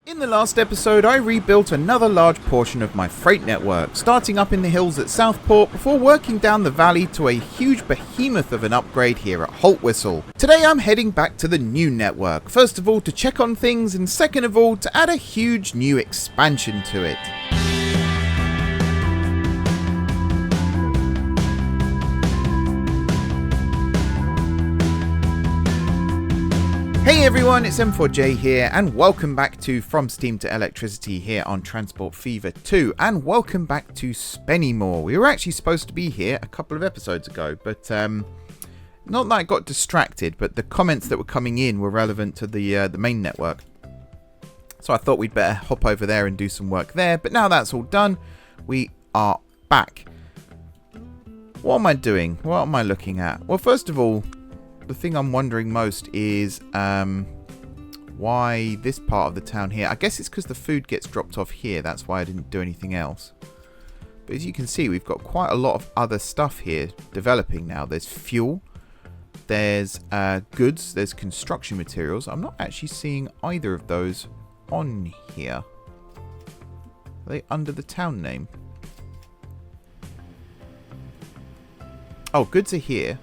In the last episode, I rebuilt another large portion of my freight network, starting up in the hills at Southport before working down the valley to a huge behemoth of an upgrade here at Holtwhistle. Today I'm heading back to the new network, first of all to check on things and second of all to add a huge new expansion to it. Hey everyone, it's M4J here and welcome back to From Steam to Electricity here on Transport Fever 2 and welcome back to Spennymoor. We were actually supposed to be here a couple of episodes ago, but not that I got distracted, but the comments that were coming in were relevant to the main network. So I thought we'd better hop over there and do some work there, but now that's all done, we are back. What am I doing? What am I looking at? Well, first of all, the thing I'm wondering most is why this part of the town here. I guess it's because the food gets dropped off here. That's why I didn't do anything else. But as you can see, we've got quite a lot of other stuff here developing now. There's fuel. There's goods. There's construction materials. I'm not actually seeing either of those on here. Are they under the town name? Oh, goods are here.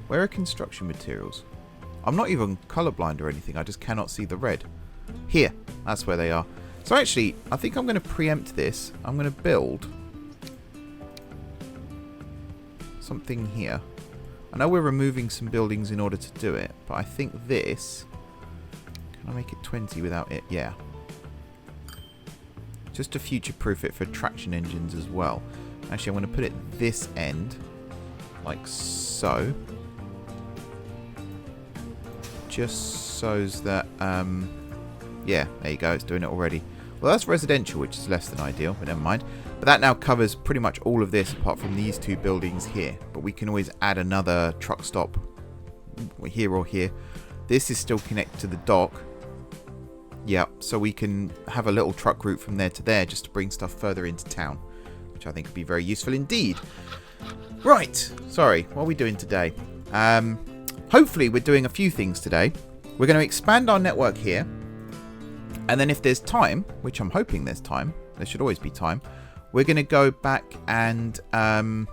Where are construction materials? I'm not even colorblind or anything. I just cannot see the red. Here. That's where they are. So actually, I think I'm going to preempt this. I'm going to build something here. I know we're removing some buildings in order to do it, but I think this... Can I make it 20 without it? Yeah. Just to future-proof it for traction engines as well. Actually, I'm going to put it this end. Like so. Just so that, yeah, there you go, it's doing it already. Well, that's residential, which is less than ideal, but never mind. But that now covers pretty much all of this, apart from these two buildings here. But we can always add another truck stop here or here. This is still connected to the dock. Yeah, so we can have a little truck route from there to there, just to bring stuff further into town, which I think would be very useful indeed. Right, sorry, what are we doing today? Hopefully we're doing a few things today. We're going to expand our network here. And then if there's time, which I'm hoping there's time, there should always be time, we're going to go back and go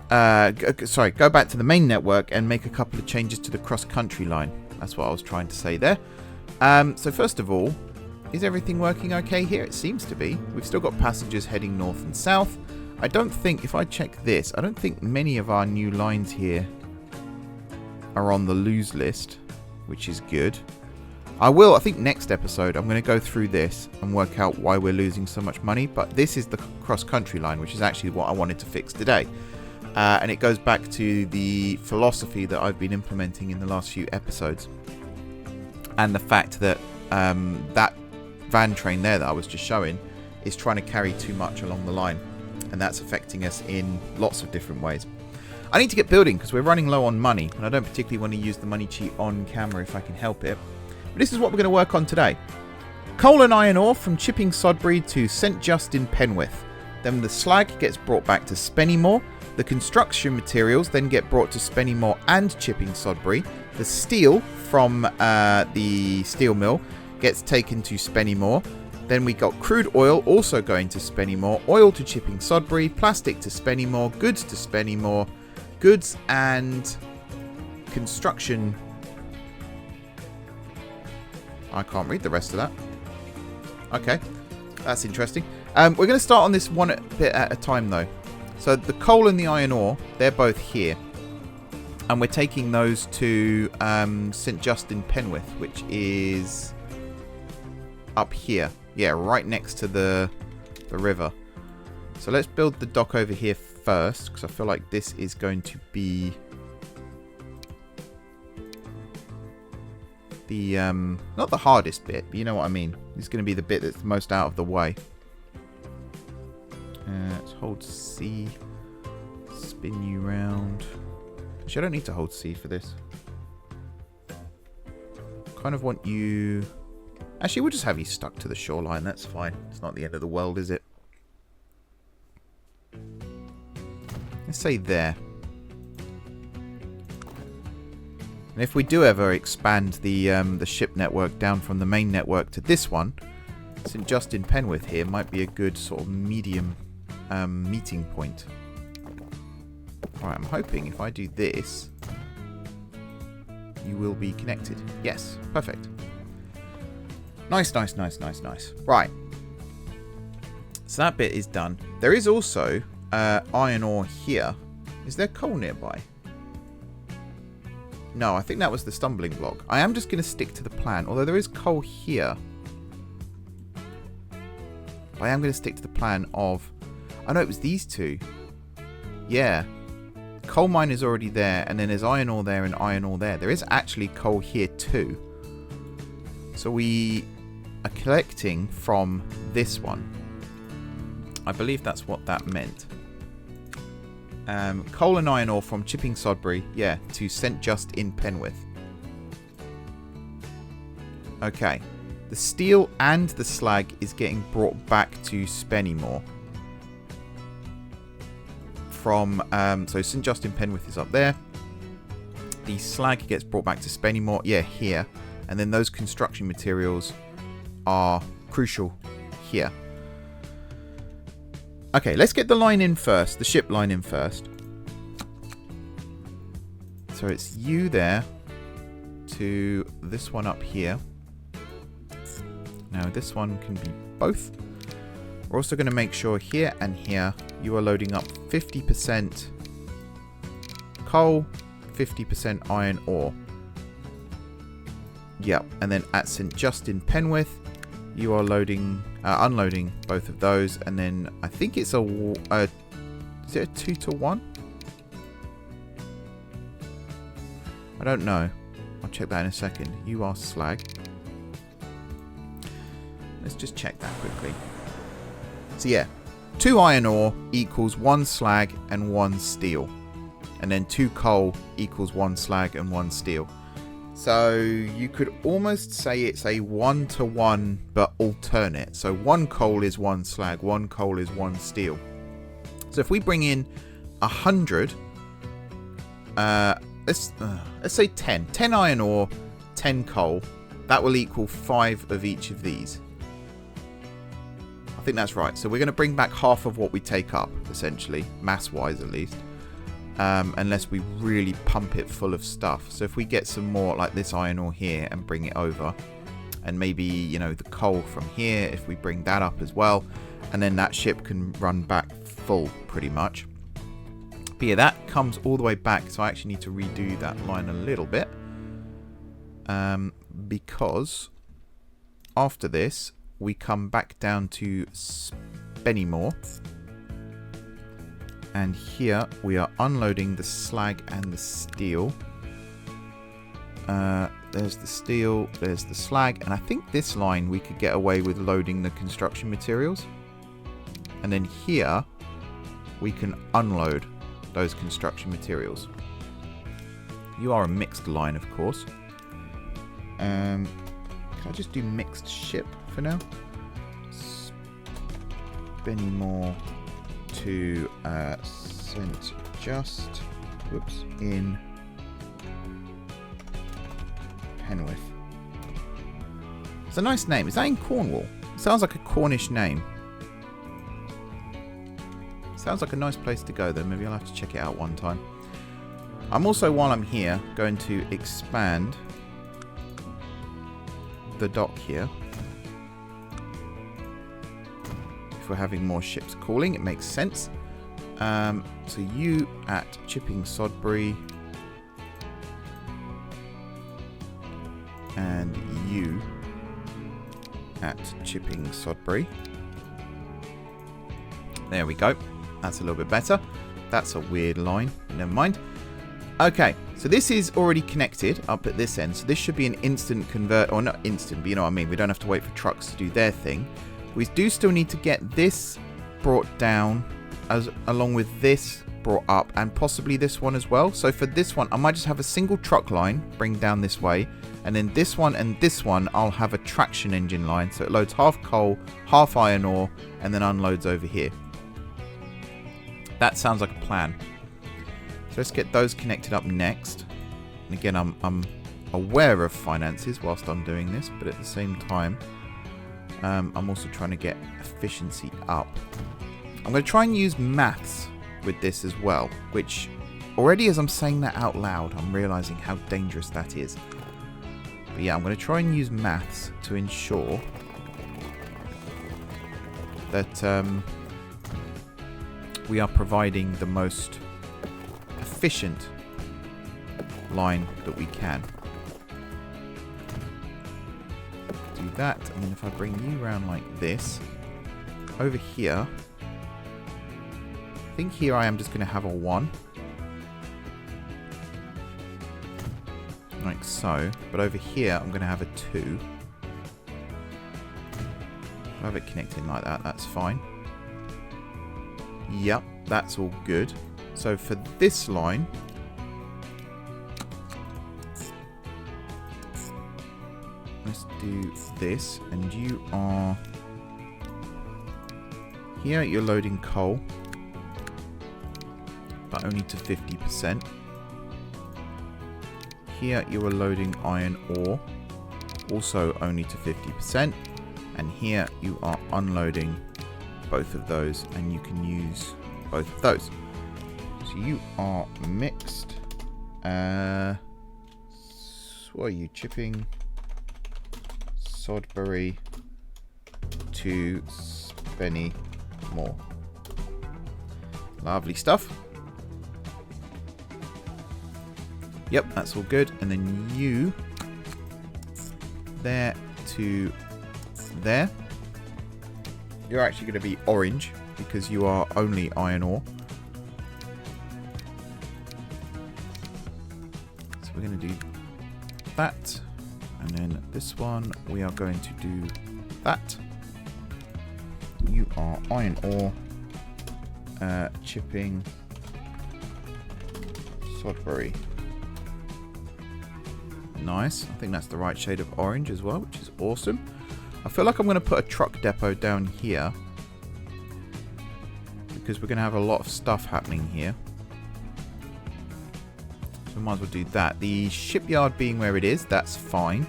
back to the main network and make a couple of changes to the cross-country line. That's what I was trying to say there. So first of all, is everything working okay here? It seems to be. We've still got passengers heading north and south. I don't think, if I check this, I don't think many of our new lines here are on the lose list, which is good. I think next episode I'm going to go through this and work out why we're losing so much money, but this is the cross-country line, which is actually what I wanted to fix today. And it goes back to the philosophy that I've been implementing in the last few episodes. And the fact that that van train there that I was just showing is trying to carry too much along the line. And that's affecting us in lots of different ways. I need to get building because we're running low on money. And I don't particularly want to use the money cheat on camera if I can help it. But this is what we're going to work on today. Coal and iron ore from Chipping Sodbury to St Justin Penwith. Then the slag gets brought back to Spennymoor. The construction materials then get brought to Spennymoor and Chipping Sodbury. The steel from the steel mill gets taken to Spennymoor. Then we got crude oil also going to Spennymoor, oil to Chipping Sodbury, plastic to Spennymoor, goods to Spennymoor, goods and construction. I can't read the rest of that. Okay, that's interesting. We're going to start on this one bit at a time though. So the coal and the iron ore, they're both here. And we're taking those to St Justin Penwith, which is up here. Yeah, right next to the river. So let's build the dock over here first, because I feel like this is going to be the, not the hardest bit, but you know what I mean. It's going to be the bit that's most out of the way. Let's hold C, spin you round. Actually, I don't need to hold C for this. Kind of want you... Actually, we'll just have you stuck to the shoreline. That's fine. It's not the end of the world, is it? Let's say there. And if we do ever expand the ship network down from the main network to this one, St. Justin Penwith here might be a good sort of medium meeting point. Alright, I'm hoping if I do this, you will be connected. Yes, perfect. Nice, nice, nice, nice, nice. Right. So that bit is done. There is also iron ore here. Is there coal nearby? No, I think that was the stumbling block. I am just going to stick to the plan, although there is coal here. I am going to stick to the plan of... I know it was these two. Yeah. Coal mine is already there, and then there's iron ore there and iron ore there. There is actually coal here too. So we are collecting from this one. I believe that's what that meant. Coal and iron ore from Chipping Sodbury, yeah, to St. Just in Penwith. Okay. The steel and the slag is getting brought back to Spennymoor. From, so St. Just in Penwith is up there. The slag gets brought back to Spennymoor, yeah, here. And then those construction materials are crucial here. Okay, let's get the line in first, the ship line in first. So it's you there to this one up here. Now this one can be both. We're also going to make sure here and here you are loading up 50% coal, 50% iron ore. Yep, and then at St. Justin Penwith, you are loading, unloading both of those, and then I think it's is it a 2 to 1? I don't know. I'll check that in a second. You are slag. Let's just check that quickly. So yeah, 2 iron ore equals 1 slag and 1 steel, and then 2 coal equals 1 slag and 1 steel. So you could almost say it's a 1 to 1 but alternate. So 1 coal is 1 slag, 1 coal is 1 steel. So if we bring in 100, let's say 10 iron ore, 10 coal, that will equal 5 of each of these. I think that's right. So we're going to bring back half of what we take up, essentially, mass-wise at least. Unless we really pump it full of stuff. So if we get some more like this iron ore here and bring it over, and maybe, you know, the coal from here, if we bring that up as well, and then that ship can run back full pretty much. But yeah, that comes all the way back, so I actually need to redo that line a little bit, because after this we come back down to Spennymoor. And here we are unloading the slag and the steel. There's the steel, there's the slag, and I think this line we could get away with loading the construction materials. And then here we can unload those construction materials. You are a mixed line, of course. Can I just do mixed ship for now? Spennymoor to St. Just, whoops, in Penwith. It's a nice name. Is that in Cornwall? It sounds like a Cornish name. Sounds like a nice place to go though. Maybe I'll have to check it out one time. I'm also, while I'm here, going to expand the dock here. If we're having more ships calling, it makes sense. So you at Chipping Sodbury, and you at Chipping Sodbury. There we go. That's a little bit better. That's a weird line. Never mind. Okay, so this is already connected up at this end. So this should be an instant convert, or not instant, but you know what I mean. We don't have to wait for trucks to do their thing. We do still need to get this brought down along with this brought up, and possibly this one as well. So for this one, I might just have a single truck line bring down this way, and then this one and this one I'll have a traction engine line, so it loads half coal, half iron ore, and then unloads over here. That sounds like a plan. So let's get those connected up next. And again, I'm aware of finances whilst I'm doing this, but at the same time, I'm also trying to get efficiency up. I'm going to try and use maths with this as well, which already as I'm saying that out loud, I'm realizing how dangerous that is. But yeah, I'm going to try and use maths to ensure that we are providing the most efficient line that we can. Do that, and then if I bring you around like this, over here, I think here I am just going to have a 1. Like so. But over here, I'm going to have a 2. I'll have it connecting like that. That's fine. Yep, that's all good. So for this line, let's do this. And you are... Here, you're loading coal. But only to 50%. Here you are loading iron ore, also only to 50%. And here you are unloading both of those, and you can use both of those. So you are mixed. What are you chipping? Sodbury to Spennymoor. Lovely stuff. Yep, that's all good. And then you there to there. You're actually going to be orange because you are only iron ore. So we're going to do that. And then this one, we are going to do that. You are iron ore. Chipping Sodbury. Nice. I think that's the right shade of orange as well, which is awesome. I feel like I'm going to put a truck depot down here because we're going to have a lot of stuff happening here. So we might as well do that. The shipyard being where it is, that's fine.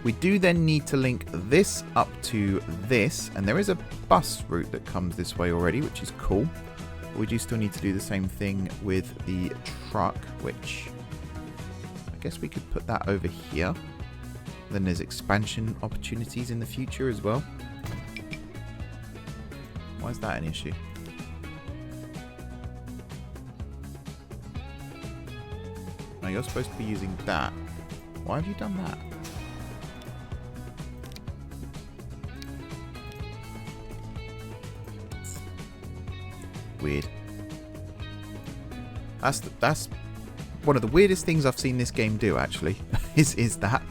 We do then need to link this up to this, and there is a bus route that comes this way already, which is cool. We do still need to do the same thing with the truck, which I guess we could put that over here. Then there's expansion opportunities in the future as well. Why is that an issue? No, you're supposed to be using that. Why have you done that? Weird. That's one of the weirdest things I've seen this game do, actually, is that.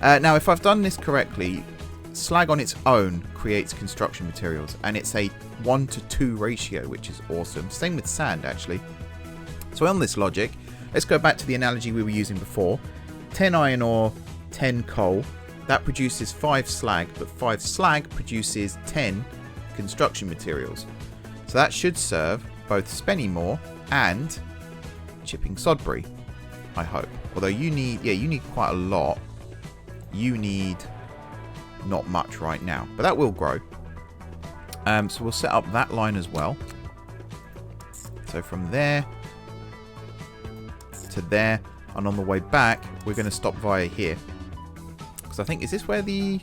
Now, if I've done this correctly, slag on its own creates construction materials, and it's a 1:2 ratio, which is awesome. Same with sand, actually. So on this logic, let's go back to the analogy we were using before. 10 iron ore, 10 coal. That produces 5 slag, but 5 slag produces 10 construction materials. So that should serve both Spennymoor and chipping Sodbury, I hope. Although you need quite a lot. You need not much right now, but that will grow. So we'll set up that line as well. So from there to there, and on the way back, we're going to stop via here. Because I think, is this where the...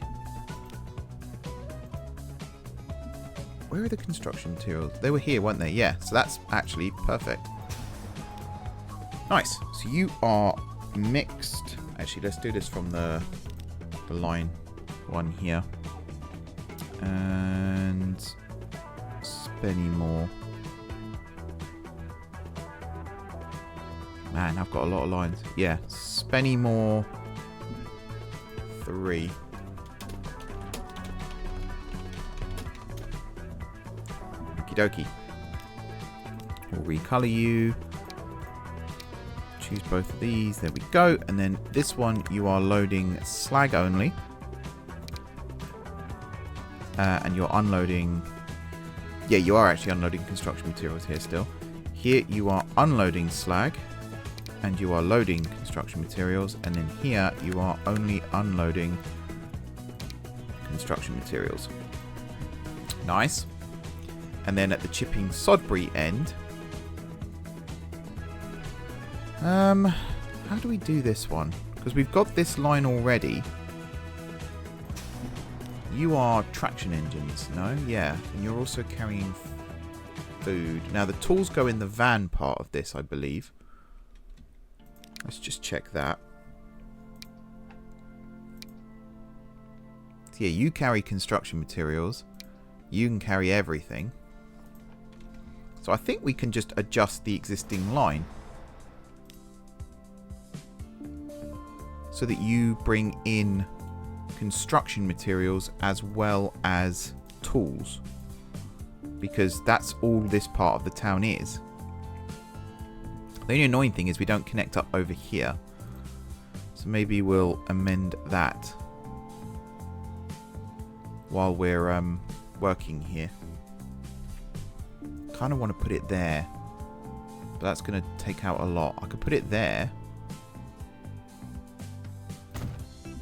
Where are the construction materials? They were here, weren't they? Yeah, so that's actually perfect. Nice. So you are mixed. Actually, let's do this from the line one here. And Spennymoor. Man, I've got a lot of lines. Yeah, Spennymoor 3. Okie dokie. We'll recolor you. Choose both of these. There we go. And then this one, you are loading slag only. And you're unloading... Yeah, you are actually unloading construction materials here still. Here you are unloading slag. and you are loading construction materials, and then here you are only unloading construction materials. Nice. And then at the Chipping Sodbury end, how do we do this one? Because we've got this line already. You are traction engines, no? Yeah, and you're also carrying food. Now the tools go in the van part of this, I believe. Let's just check that. So yeah, you carry construction materials. You can carry everything. So I think we can just adjust the existing line so that you bring in construction materials as well as tools, because that's all this part of the town is. The only annoying thing is we don't connect up over here, so maybe we'll amend that while we're working here. Kind of want to put it there, but that's going to take out a lot. I could put it there.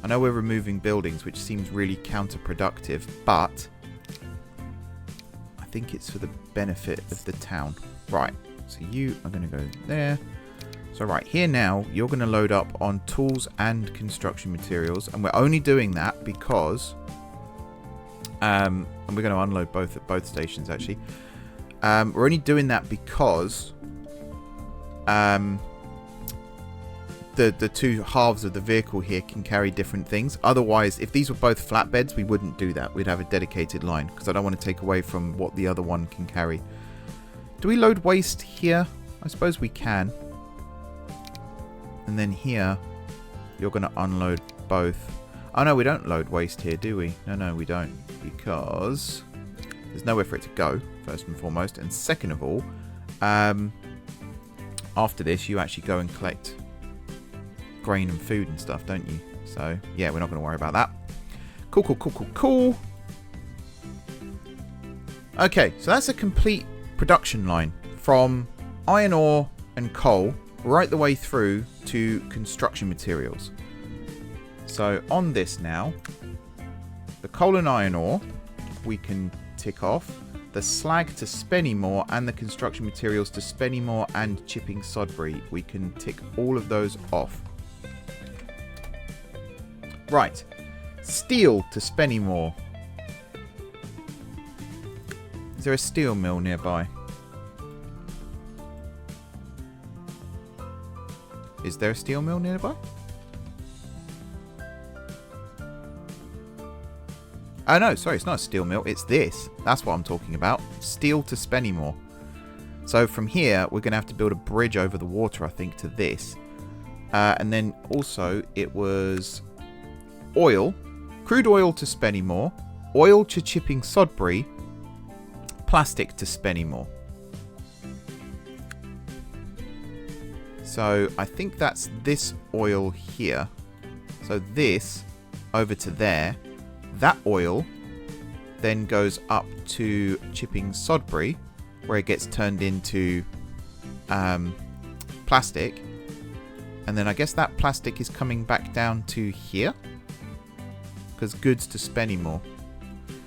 I know we're removing buildings, which seems really counterproductive, but I think it's for the benefit of the town. Right, so you are going to go there. So right here now, you're going to load up on tools and construction materials, and we're only doing that because and we're going to unload both at both stations actually. We're only doing that because the two halves of the vehicle here can carry different things. Otherwise, if these were both flatbeds, we wouldn't do that. We'd have a dedicated line because I don't want to take away from what the other one can carry. Do we load waste here? I suppose we can. And then here, you're going to unload both. Oh no, we don't load waste here, do we? No, we don't. Because there's nowhere for it to go, first and foremost. And second of all, after this, you actually go and collect grain and food and stuff, don't you? So, yeah, we're not going to worry about that. Cool. Okay, so that's a complete production line from iron ore and coal right the way through to construction materials. So, on this now, the coal and iron ore, we can tick off. The slag to Spennymoor and the construction materials to Spennymoor and Chipping Sodbury. We can tick all of those off. Right. Steel to Spennymoor. Is there a steel mill nearby? Is there a steel mill nearby? Oh no, sorry, it's not a steel mill, it's this. That's what I'm talking about. Steel to Spennymoor. So from here, we're going to have to build a bridge over the water, I think, to this. And then also, it was oil. Crude oil to Spennymoor. Oil to Chipping Sodbury. Plastic to Spennymoor. So I think that's this oil here. So this over to there. That oil then goes up to Chipping Sodbury, where it gets turned into plastic. And then I guess that plastic is coming back down to here. Because goods to Spennymoor.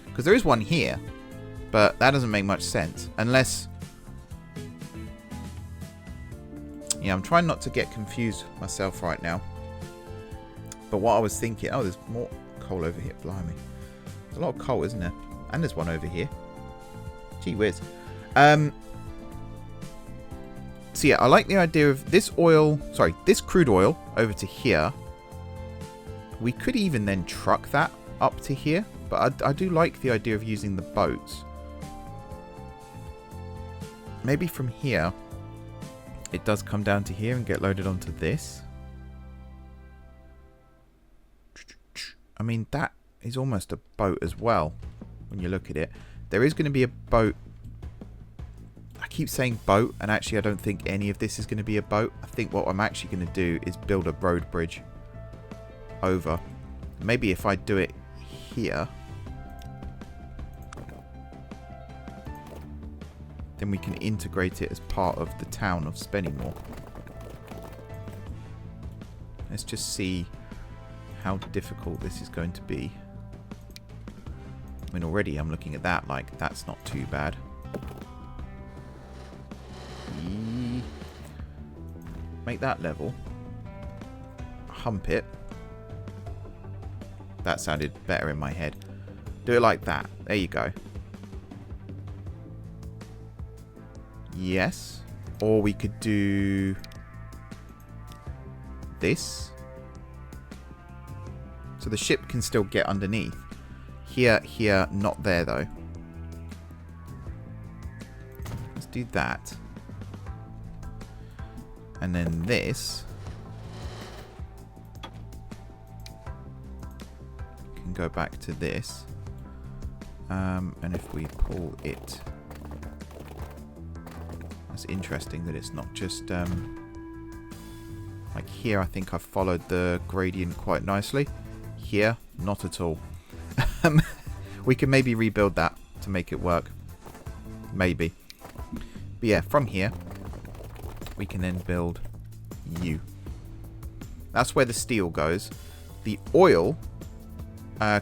Because there is one here, but that doesn't make much sense. Unless... yeah, I'm trying not to get confused myself right now. But what I was thinking... oh, there's more coal over here. Blimey. There's a lot of coal, isn't there? And there's one over here. Gee whiz. So yeah, I like the idea of this oil... sorry, this crude oil over to here. We could even then truck that up to here. But I do like the idea of using the boats. Maybe from here, it does come down to here and get loaded onto this. I mean, that is almost a boat as well, when you look at it. There is going to be a boat. I keep saying boat, and actually I don't think any of this is going to be a boat. I think what I'm actually going to do is build a road bridge over. Maybe if I do it here, then we can integrate it as part of the town of Spennymoor. Let's just see how difficult this is going to be. I mean, already I'm looking at that like that's not too bad. Make that level. Hump it. That sounded better in my head. Do it like that. There you go. Yes. Or we could do this. So the ship can still get underneath. Here, here, not there though. Let's do that. And then this can go back to this. And if we pull it, that's interesting that it's not just like here. I think I've followed the gradient quite nicely. Here, not at all. We can maybe rebuild that to make it work. Maybe. But yeah, from here, we can then build you. That's where the steel goes. The oil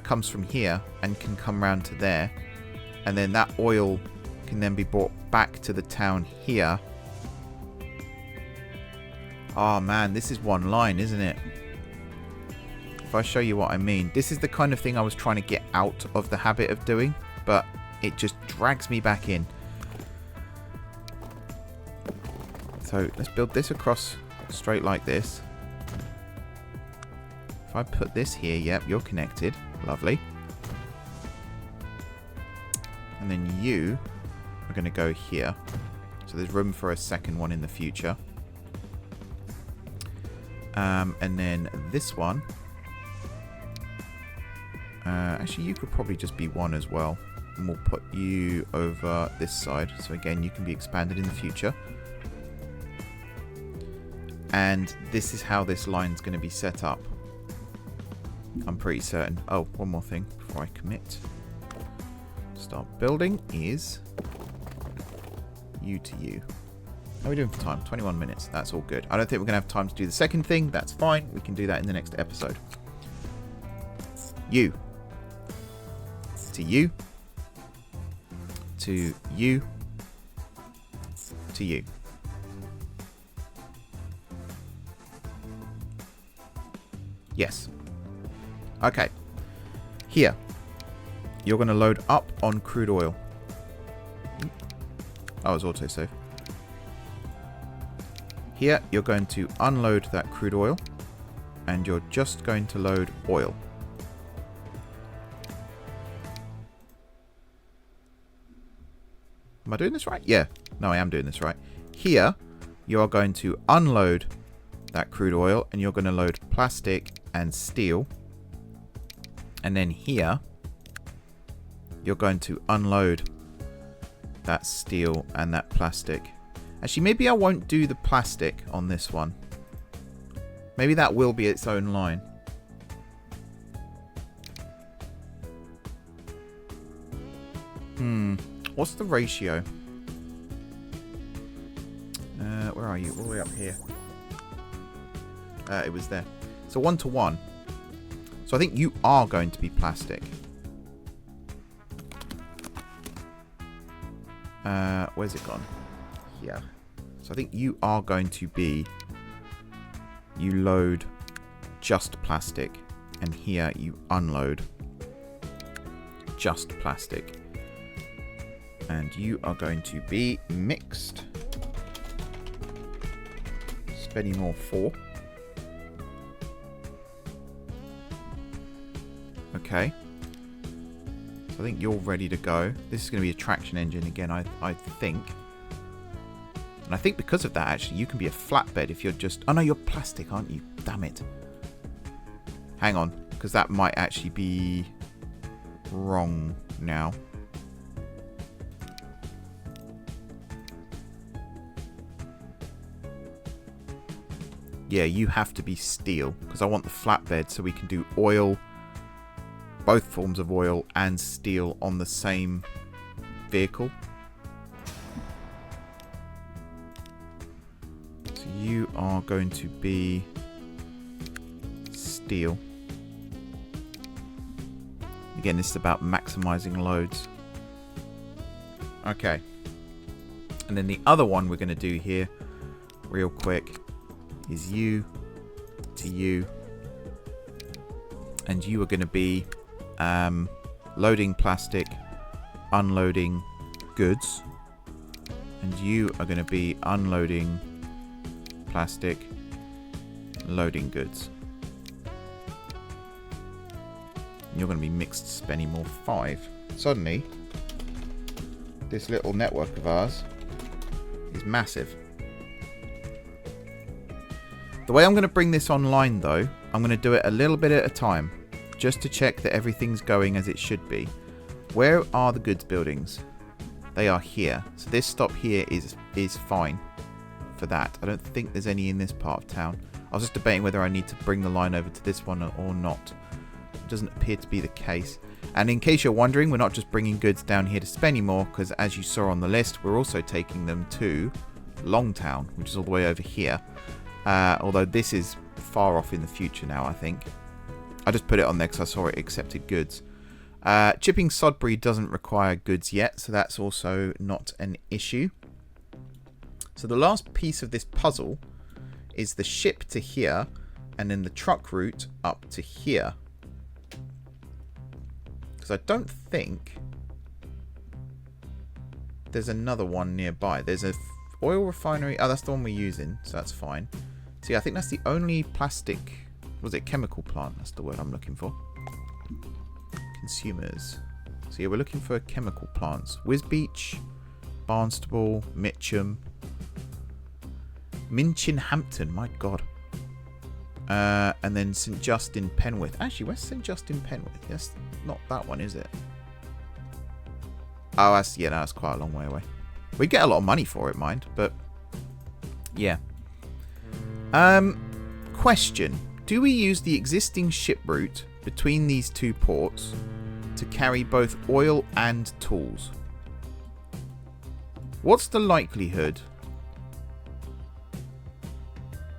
comes from here and can come round to there. And then that oil can then be brought back to the town here. Oh man, this is one line, isn't it? If I show you what I mean, this is the kind of thing I was trying to get out of the habit of doing, but it just drags me back in. So let's build this across straight like this. If I put this here, yep, you're connected. Lovely. And then you are going to go here. So there's room for a second one in the future. And then this one. Actually, you could probably just be one as well. And we'll put you over this side. So again, you can be expanded in the future. And this is how this line's going to be set up. I'm pretty certain. Oh, one more thing before I commit. Start building is you to you. How are we doing for time? 21 minutes. That's all good. I don't think we're going to have time to do the second thing. That's fine. We can do that in the next episode. You. To you. To you. To you. Yes. Okay. Here. You're going to load up on crude oil. Oh, it's autosave. Here, you're going to unload that crude oil. And you're just going to load oil. Am I doing this right? Yeah. No, I am doing this right. Here, you are going to unload that crude oil. And you're going to load plastic and steel. And then here, you're going to unload that steel and that plastic. Actually, maybe I won't do the plastic on this one. Maybe that will be its own line. What's the ratio? Where are you? All the way up here. It was there. So 1 to 1. So I think you are going to be plastic. Where's it gone? Here. So I think you are going to be... You load just plastic. And here you unload just plastic. And you are going to be mixed. Spennymoor 4. Okay. So I think you're ready to go. This is going to be a traction engine again, I think. And I think because of that, actually, you can be a flatbed if you're just... Oh, no, you're plastic, aren't you? Damn it. Hang on, because that might actually be wrong now. Yeah, you have to be steel, because I want the flatbed so we can do oil, both forms of oil, and steel on the same vehicle. So you are going to be steel. Again, this is about maximizing loads. Okay. And then the other one we're going to do here, real quick, is you to you. And you are going to be loading plastic, unloading goods. And you are going to be unloading plastic, loading goods. And you're going to be mixed Spennymoor 5. Suddenly, this little network of ours is massive. The way I'm going to bring this online, though, I'm going to do it a little bit at a time, just to check that everything's going as it should be. Where are the goods buildings? They are here. So this stop here is fine for that. I don't think there's any in this part of town. I was just debating whether I need to bring the line over to this one or not. It doesn't appear to be the case. And in case you're wondering, we're not just bringing goods down here to Spennymoor, because as you saw on the list, we're also taking them to Longtown, which is all the way over here. Although this is far off in the future now, I think. I just put it on there because I saw it accepted goods. Chipping Sodbury doesn't require goods yet, so that's also not an issue. So the last piece of this puzzle is the ship to here, and then the truck route up to here. Because I don't think there's another one nearby. There's a oil refinery. Oh, that's the one we're using, so that's fine. See, I think that's the only plastic... Was it chemical plant? That's the word I'm looking for. Consumers. So yeah, we're looking for chemical plants. Wisbeach, Barnstable, Mitcham, Minchinhampton. My God. And then St Justin Penwith. Actually, where's St Justin Penwith? That's not that one, is it? Oh, that's no, that's quite a long way away. We get a lot of money for it, mind, but yeah. Question. Do we use the existing ship route between these two ports to carry both oil and tools? What's the likelihood?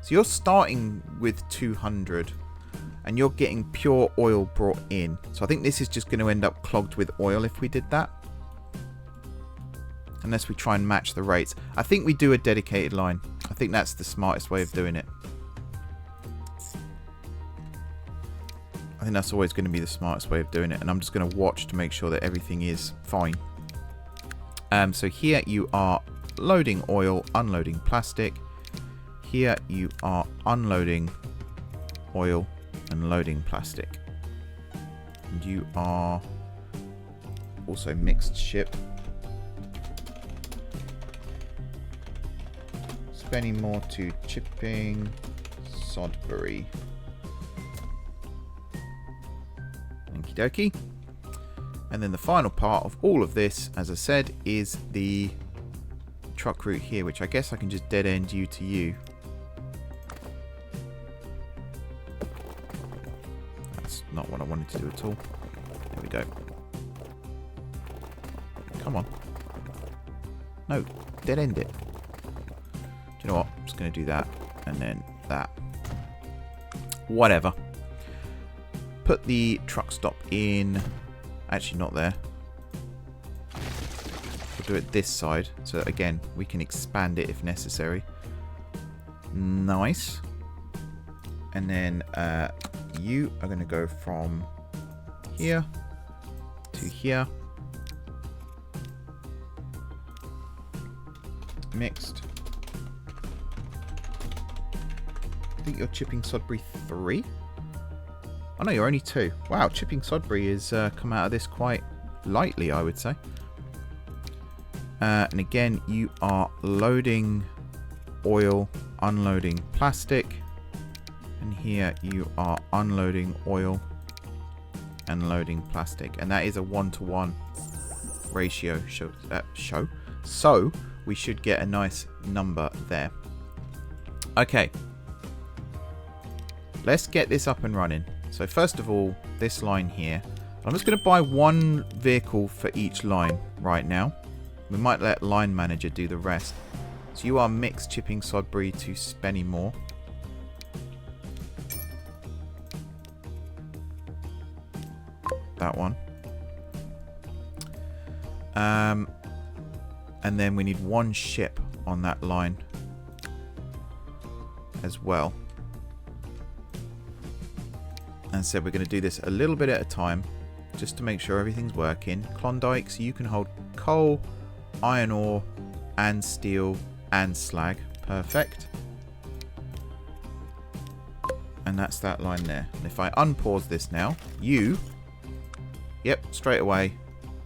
So you're starting with 200 and you're getting pure oil brought in. So I think this is just going to end up clogged with oil if we did that. Unless we try and match the rates. I think we do a dedicated line. I think that's the smartest way of doing it. I think that's always going to be the smartest way of doing it. And I'm just going to watch to make sure that everything is fine. So here you are loading oil, unloading plastic. Here you are unloading oil and loading plastic. And you are also mixed ship. Spennymoor to Chipping Sodbury. Okie dokie. And then the final part of all of this, as I said, is the truck route here, which I guess I can just dead end you to you. That's not what I wanted to do at all. There we go. Come on. No, dead end it. Do you know what? I'm just going to do that and then that. Whatever. Put the truck stop in. Actually, not there. We'll do it this side. So, again, we can expand it if necessary. Nice. And then you are going to go from here to here. Mixed. I think you're Chipping Sodbury 3. Oh no, you're only 2. Wow, Chipping Sodbury has come out of this quite lightly, I would say. And again, you are loading oil, unloading plastic. And here you are unloading oil and loading plastic. And that is a 1-to-1 ratio. So we should get a nice number there. Okay. Let's get this up and running. So first of all, this line here. I'm just going to buy one vehicle for each line right now. We might let line manager do the rest. So you are mixed Chipping Sodbury to Spennymoor. that one. And then we need one ship on that line as well. And so we're going to do this a little bit at a time, just to make sure everything's working. Klondike, so you can hold coal, iron ore, and steel, and slag. Perfect. And that's that line there. And if I unpause this now, yep, straight away,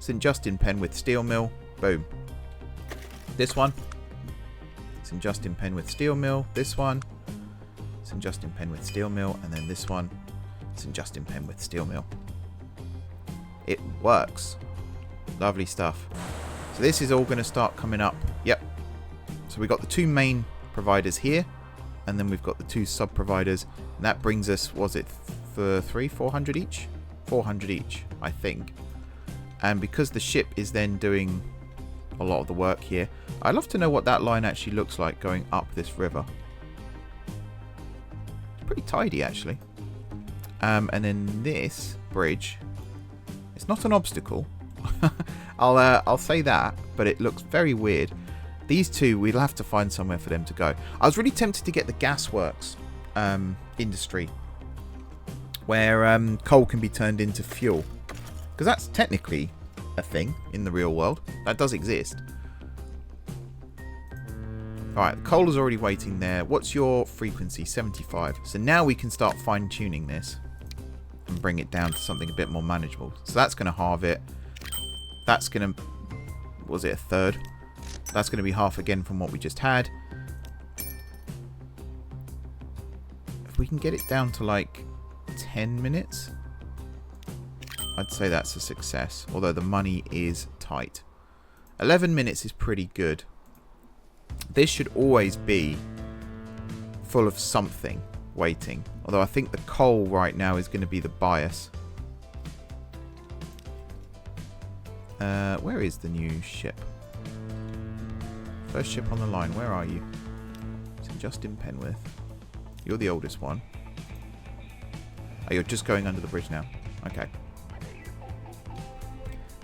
St. Justin Penwith Steel Mill, boom. This one, St. Justin Penwith Steel Mill, this one, St. Justin Penwith Steel Mill, and then this one, St. Justin Penwith Steel Mill. It works. Lovely stuff. So this is all going to start coming up. Yep. So we've got the two main providers here, and then we've got the two sub-providers, and that brings us, was it for 400 each? 400 each, I think. And because the ship is then doing a lot of the work here, I'd love to know what that line actually looks like going up this river. It's pretty tidy, actually. And then this bridge, it's not an obstacle. I'll say that, but it looks very weird. These two, we'll have to find somewhere for them to go. I was really tempted to get the gasworks industry, where coal can be turned into fuel, because that's technically a thing in the real world. That does exist. Alright, the coal is already waiting there. What's your frequency? 75. So now we can start fine-tuning this and bring it down to something a bit more manageable. So that's going to halve it. That's going to... was it a third? That's going to be half again from what we just had. If we can get it down to like 10 minutes, I'd say that's a success. Although the money is tight. 11 minutes is pretty good. This should always be full of something waiting. Although I think the coal right now is going to be the bias. Where is the new ship? First ship on the line. Where are you? St. Justin Penwith. You're the oldest one. Oh, you're just going under the bridge now. Okay.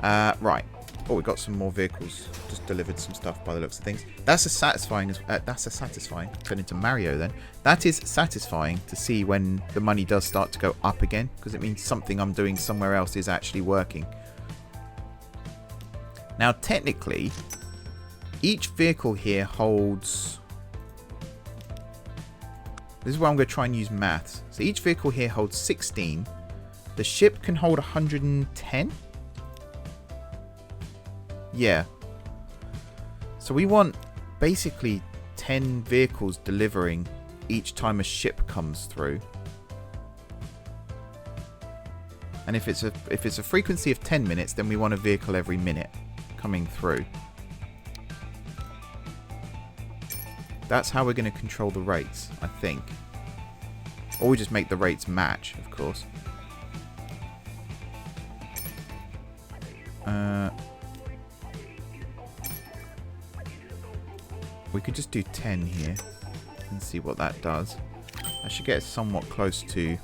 Right. Oh, we got some more vehicles. Just delivered some stuff by the looks of things. That's a satisfying. Turn into Mario then. That is satisfying to see when the money does start to go up again, because it means something I'm doing somewhere else is actually working. Now, technically, each vehicle here holds... This is where I'm going to try and use maths. So each vehicle here holds 16. The ship can hold 110. Yeah. So we want basically 10 vehicles delivering each time a ship comes through. And if it's a frequency of 10 minutes, then we want a vehicle every minute coming through. That's how we're going to control the rates, I think. Or we just make the rates match, of course. We could just do 10 here and see what that does. I should get somewhat close to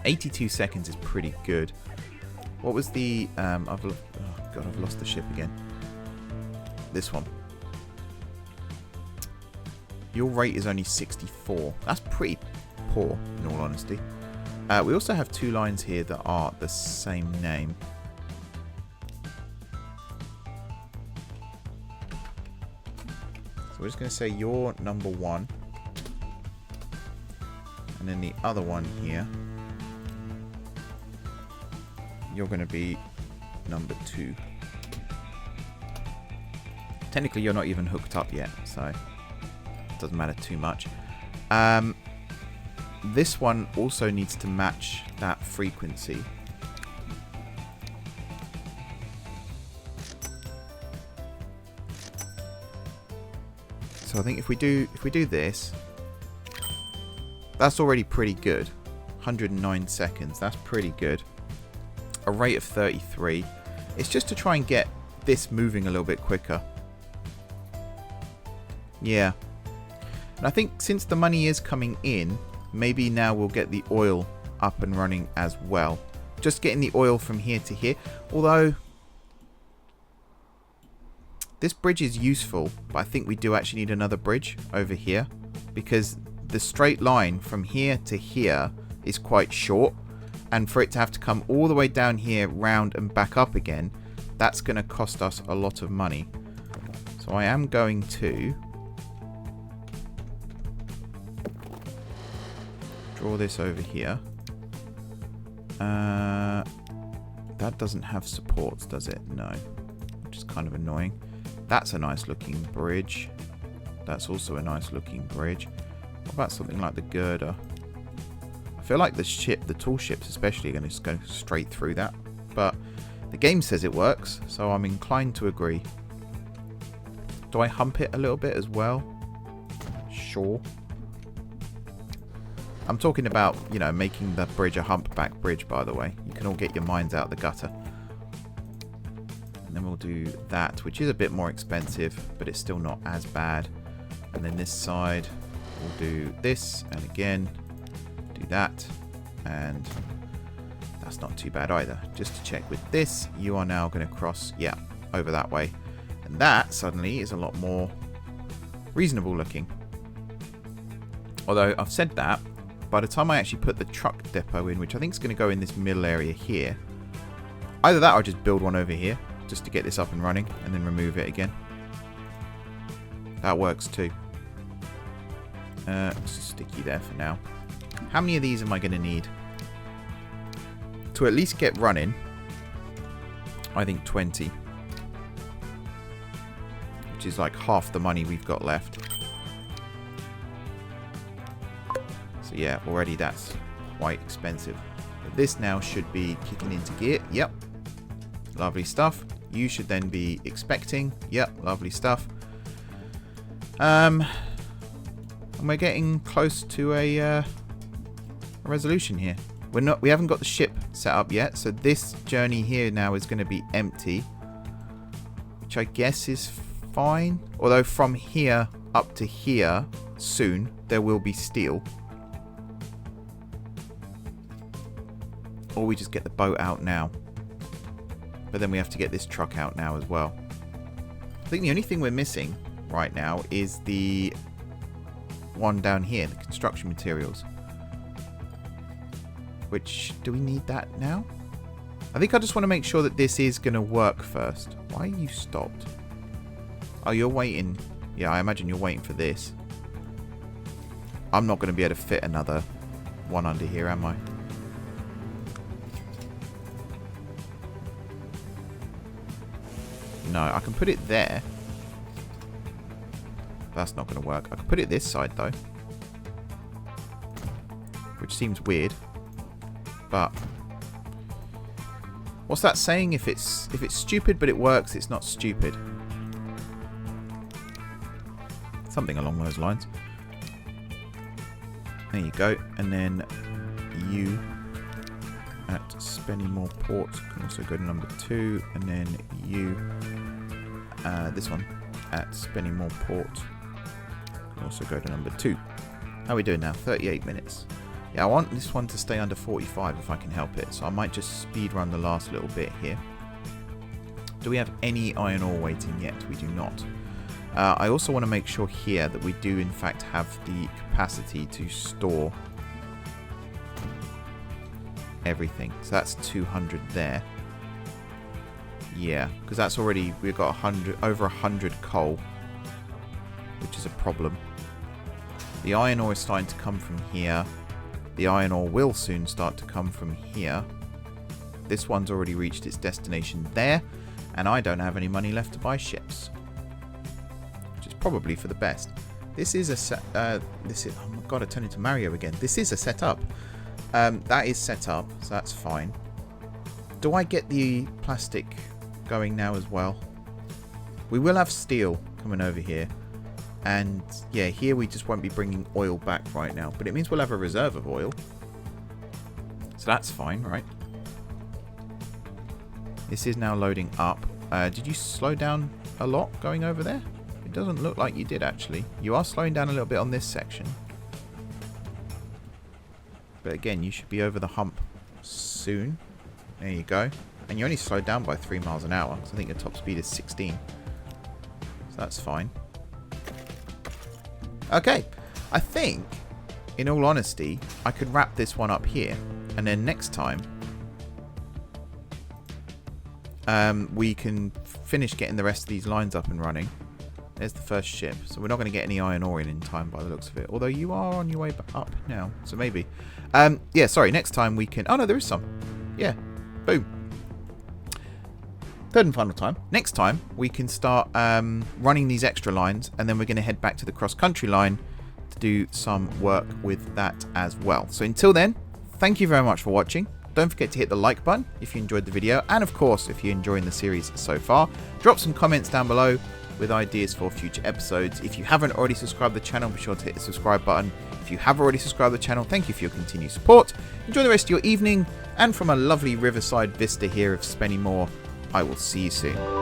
82 seconds is pretty good. What was the I've lost the ship again. This one. Your rate is only 64. That's pretty poor, in all honesty. We also have two lines here that are the same name. So we're just going to say you're number 1. And then the other one here, you're going to be number 2. Technically, you're not even hooked up yet, so it doesn't matter too much. This one also needs to match that frequency. So I think if we do this, that's already pretty good. 109 seconds, that's pretty good. A rate of 33. It's just to try and get this moving a little bit quicker. Yeah. And I think since the money is coming in, maybe now we'll get the oil up and running as well. just getting the oil from here to here. Although this bridge is useful, but I think we do actually need another bridge over here, because the straight line from here to here is quite short, and for it to have to come all the way down here, round and back up again, that's going to cost us a lot of money. So I am going to draw this over here. That doesn't have supports, does it? No. Which is kind of annoying. That's a nice looking bridge. That's also a nice looking bridge. What about something like the girder? I feel like the tall ships especially are going to just go straight through that. But the game says it works, so I'm inclined to agree. Do I hump it a little bit as well? Sure. I'm talking about, you know, making the bridge a humpback bridge, by the way. You can all get your minds out the gutter. And then we'll do that, which is a bit more expensive, but it's still not as bad. And then this side, we'll do this, and again, do that. And that's not too bad either. Just to check with this, you are now going to cross, yeah, over that way. And that, suddenly, is a lot more reasonable looking. Although, I've said that, by the time I actually put the truck depot in, which I think is going to go in this middle area here, either that or I'll just build one over here, just to get this up and running, and then remove it again. That works too. Let's just stick you there for now. How many of these am I going to need? To at least get running, I think 20. Which is like half the money we've got left. So yeah, already that's quite expensive. But this now should be kicking into gear. Yep. Lovely stuff. You should then be expecting. Yep, lovely stuff. And we're getting close to a resolution here. We haven't got the ship set up yet, so this journey here now is going to be empty, which I guess is fine. Although from here up to here soon there will be steel. Or we just get the boat out now. But then we have to get this truck out now as well. I think the only thing we're missing right now is the one down here, the construction materials. Which, do we need that now? I think I just want to make sure that this is going to work first. Why are you stopped? Oh, you're waiting. Yeah, I imagine you're waiting for this. I'm not going to be able to fit another one under here, am I? No, I can put it there. That's not going to work. I can put it this side, though. Which seems weird. But what's that saying? If it's stupid but it works, it's not stupid. Something along those lines. There you go. And then you at Spennymoor Port can also go to number 2. And then you, this one at Spennymoor Port can also go to number 2. How are we doing now? 38 minutes. Yeah, I want this one to stay under 45 if I can help it. So I might just speed run the last little bit here. Do we have any iron ore waiting yet? We do not. I also want to make sure here that we do in fact have the capacity to store everything. So that's 200 there. Yeah, because that's already, we've got over 100 coal, which is a problem. The iron ore is starting to come from here. The iron ore will soon start to come from here. This one's already reached its destination there, and I don't have any money left to buy ships, which is probably for the best. This is a oh my god, I turned into Mario again. This is a setup. That is set up, so that's fine. Do I get the plastic going now as well? We will have steel coming over here. And yeah, here we just won't be bringing oil back right now. But it means we'll have a reserve of oil. So that's fine, right? This is now loading up. Did you slow down a lot going over there? It doesn't look like you did, actually. You are slowing down a little bit on this section. But again, you should be over the hump soon. There you go. And you only slowed down by 3 miles an hour. So I think your top speed is 16. So that's fine. Okay. I think, in all honesty, I could wrap this one up here. And then next time, we can finish getting the rest of these lines up and running. There's the first ship. So we're not going to get any iron ore in time by the looks of it. Although you are on your way up now. So maybe. Yeah, sorry. Next time we can... Oh, no, there is some. Yeah. Boom. Third and final time. Next time, we can start running these extra lines. And then we're going to head back to the cross-country line to do some work with that as well. So until then, thank you very much for watching. Don't forget to hit the like button if you enjoyed the video. And of course, if you're enjoying the series so far, drop some comments down below with ideas for future episodes. If you haven't already subscribed to the channel, be sure to hit the subscribe button. If you have already subscribed to the channel, thank you for your continued support. Enjoy the rest of your evening. And from a lovely riverside vista here of Spennymoor, I will see you soon.